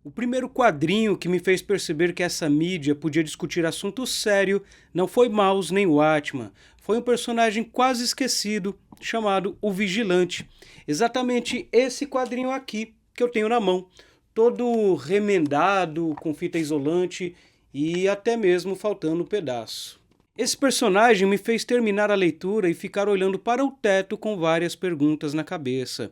O primeiro quadrinho que me fez perceber que essa mídia podia discutir assunto sério não foi Maus nem Watchman, foi um personagem quase esquecido chamado O Vigilante. Exatamente esse quadrinho aqui que eu tenho na mão, todo remendado, com fita isolante e até mesmo faltando um pedaço. Esse personagem me fez terminar a leitura e ficar olhando para o teto com várias perguntas na cabeça.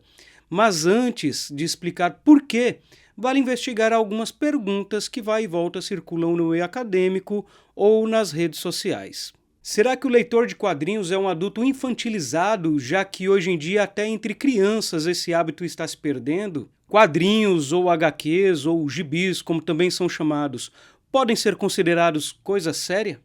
Mas antes de explicar por quê, vale investigar algumas perguntas que vai e volta circulam no meio acadêmico ou nas redes sociais. Será que o leitor de quadrinhos é um adulto infantilizado, já que hoje em dia até entre crianças esse hábito está se perdendo? Quadrinhos ou HQs ou gibis, como também são chamados, podem ser considerados coisa séria?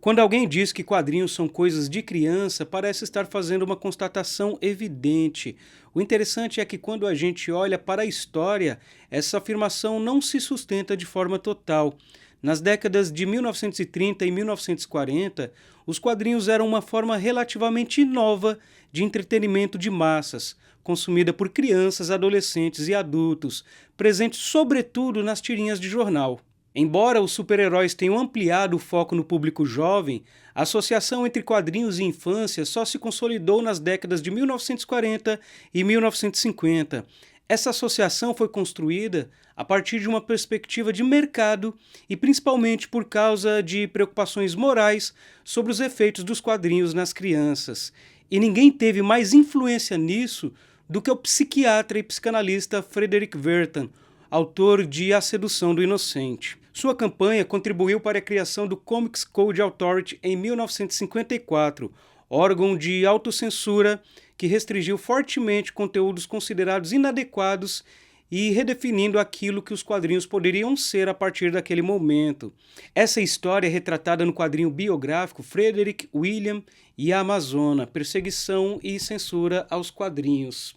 Quando alguém diz que quadrinhos são coisas de criança, parece estar fazendo uma constatação evidente. O interessante é que quando a gente olha para a história, essa afirmação não se sustenta de forma total. Nas décadas de 1930 e 1940, os quadrinhos eram uma forma relativamente nova de entretenimento de massas, consumida por crianças, adolescentes e adultos, presente sobretudo nas tirinhas de jornal. Embora os super-heróis tenham ampliado o foco no público jovem, a associação entre quadrinhos e infância só se consolidou nas décadas de 1940 e 1950. Essa associação foi construída a partir de uma perspectiva de mercado e principalmente por causa de preocupações morais sobre os efeitos dos quadrinhos nas crianças. E ninguém teve mais influência nisso do que o psiquiatra e psicanalista Frederick Wertham, autor de A Sedução do Inocente. Sua campanha contribuiu para a criação do Comics Code Authority em 1954, órgão de autocensura que restringiu fortemente conteúdos considerados inadequados e redefinindo aquilo que os quadrinhos poderiam ser a partir daquele momento. Essa história é retratada no quadrinho biográfico Frederick, William e a Amazona, Perseguição e Censura aos Quadrinhos.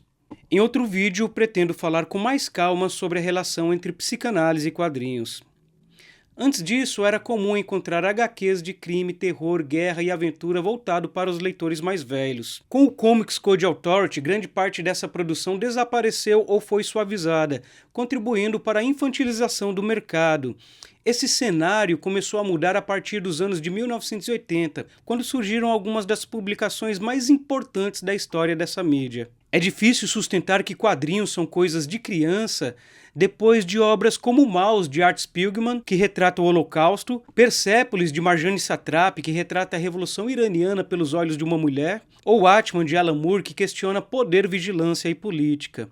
Em outro vídeo, pretendo falar com mais calma sobre a relação entre psicanálise e quadrinhos. Antes disso, era comum encontrar HQs de crime, terror, guerra e aventura voltado para os leitores mais velhos. Com o Comics Code Authority, grande parte dessa produção desapareceu ou foi suavizada, contribuindo para a infantilização do mercado. Esse cenário começou a mudar a partir dos anos de 1980, quando surgiram algumas das publicações mais importantes da história dessa mídia. É difícil sustentar que quadrinhos são coisas de criança depois de obras como Maus, de Art Spiegelman, que retrata o Holocausto, Persépolis, de Marjane Satrapi, que retrata a Revolução Iraniana pelos olhos de uma mulher, ou Watchman, de Alan Moore, que questiona poder, vigilância e política.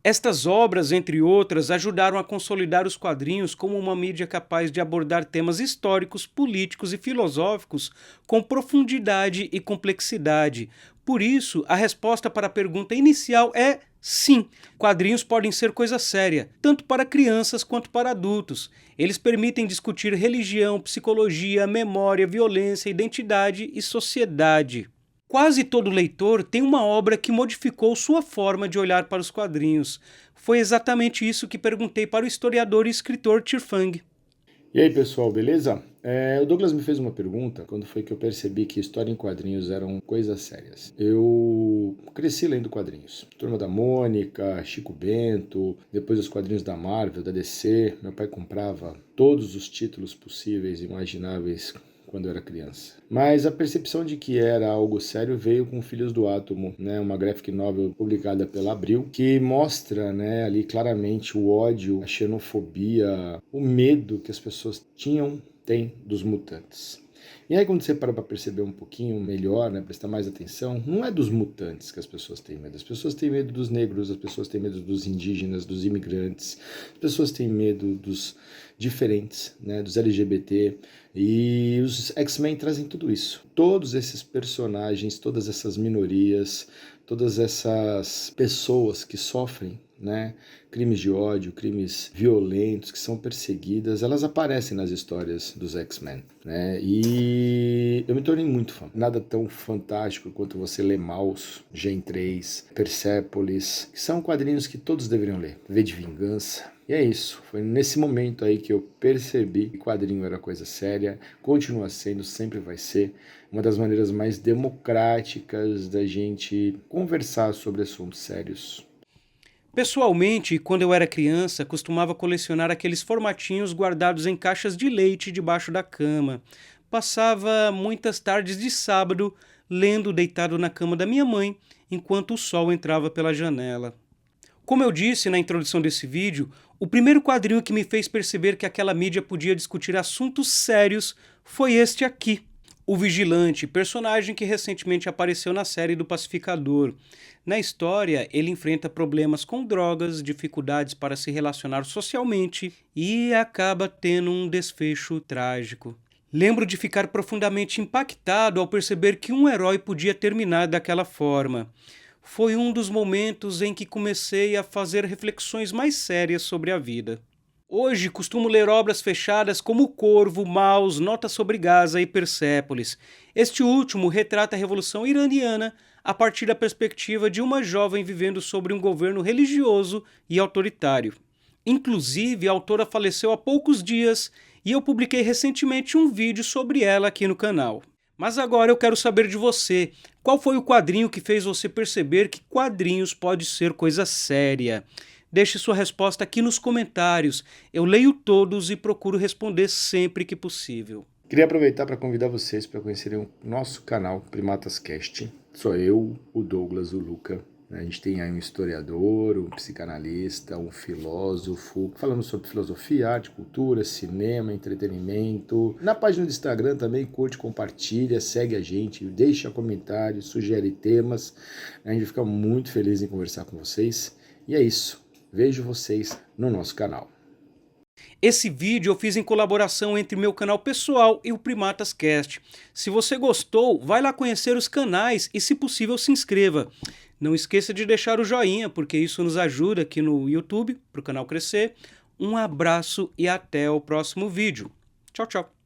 Estas obras, entre outras, ajudaram a consolidar os quadrinhos como uma mídia capaz de abordar temas históricos, políticos e filosóficos com profundidade e complexidade. Por isso, a resposta para a pergunta inicial é sim, quadrinhos podem ser coisa séria, tanto para crianças quanto para adultos. Eles permitem discutir religião, psicologia, memória, violência, identidade e sociedade. Quase todo leitor tem uma obra que modificou sua forma de olhar para os quadrinhos. Foi exatamente isso que perguntei para o historiador e escritor Tirfang. E aí, pessoal, beleza? O Douglas me fez uma pergunta quando foi que eu percebi que história em quadrinhos eram coisas sérias. Eu cresci lendo quadrinhos. Turma da Mônica, Chico Bento, depois os quadrinhos da Marvel, da DC. Meu pai comprava todos os títulos possíveis e imagináveis quando eu era criança. Mas a percepção de que era algo sério veio com Filhos do Átomo, né, uma graphic novel publicada pela Abril, que mostra, né, ali claramente o ódio, a xenofobia, o medo que as pessoas têm dos mutantes. E aí quando você para perceber um pouquinho melhor, né, prestar mais atenção, não é dos mutantes que as pessoas têm medo. As pessoas têm medo dos negros, as pessoas têm medo dos indígenas, dos imigrantes, as pessoas têm medo dos diferentes, né, dos LGBT, e os X-Men trazem tudo isso. Todos esses personagens, todas essas minorias, todas essas pessoas que sofrem, né, crimes de ódio, crimes violentos, que são perseguidas, elas aparecem nas histórias dos X-Men, né? E eu me tornei muito fã. Nada tão fantástico quanto você ler Maus, Gen 3, Persépolis, que são quadrinhos que todos deveriam ler. V de Vingança. E é isso, foi nesse momento aí que eu percebi que quadrinho era coisa séria, continua sendo, sempre vai ser, uma das maneiras mais democráticas da gente conversar sobre assuntos sérios. Pessoalmente, quando eu era criança, costumava colecionar aqueles formatinhos guardados em caixas de leite debaixo da cama. Passava muitas tardes de sábado lendo deitado na cama da minha mãe, enquanto o sol entrava pela janela. Como eu disse na introdução desse vídeo, o primeiro quadrinho que me fez perceber que aquela mídia podia discutir assuntos sérios foi este aqui. O Vigilante, personagem que recentemente apareceu na série do Pacificador. Na história, ele enfrenta problemas com drogas, dificuldades para se relacionar socialmente e acaba tendo um desfecho trágico. Lembro de ficar profundamente impactado ao perceber que um herói podia terminar daquela forma. Foi um dos momentos em que comecei a fazer reflexões mais sérias sobre a vida. Hoje costumo ler obras fechadas como O Corvo, Maus, Nota sobre Gaza e Persépolis. Este último retrata a Revolução Iraniana a partir da perspectiva de uma jovem vivendo sobre um governo religioso e autoritário. Inclusive, a autora faleceu há poucos dias e eu publiquei recentemente um vídeo sobre ela aqui no canal. Mas agora eu quero saber de você. Qual foi o quadrinho que fez você perceber que quadrinhos pode ser coisa séria? Deixe sua resposta aqui nos comentários. Eu leio todos e procuro responder sempre que possível. Queria aproveitar para convidar vocês para conhecerem o nosso canal Primatas Cast. Sou eu, o Douglas, o Luca. A gente tem aí um historiador, um psicanalista, um filósofo, falando sobre filosofia, arte, cultura, cinema, entretenimento. Na página do Instagram também, curte, compartilha, segue a gente, deixa comentários, sugere temas. A gente fica muito feliz em conversar com vocês. E é isso. Vejo vocês no nosso canal. Esse vídeo eu fiz em colaboração entre meu canal pessoal e o Primatas Cast. Se você gostou, vai lá conhecer os canais e, se possível, se inscreva. Não esqueça de deixar o joinha, porque isso nos ajuda aqui no YouTube, para o canal crescer. Um abraço e até o próximo vídeo. Tchau, tchau.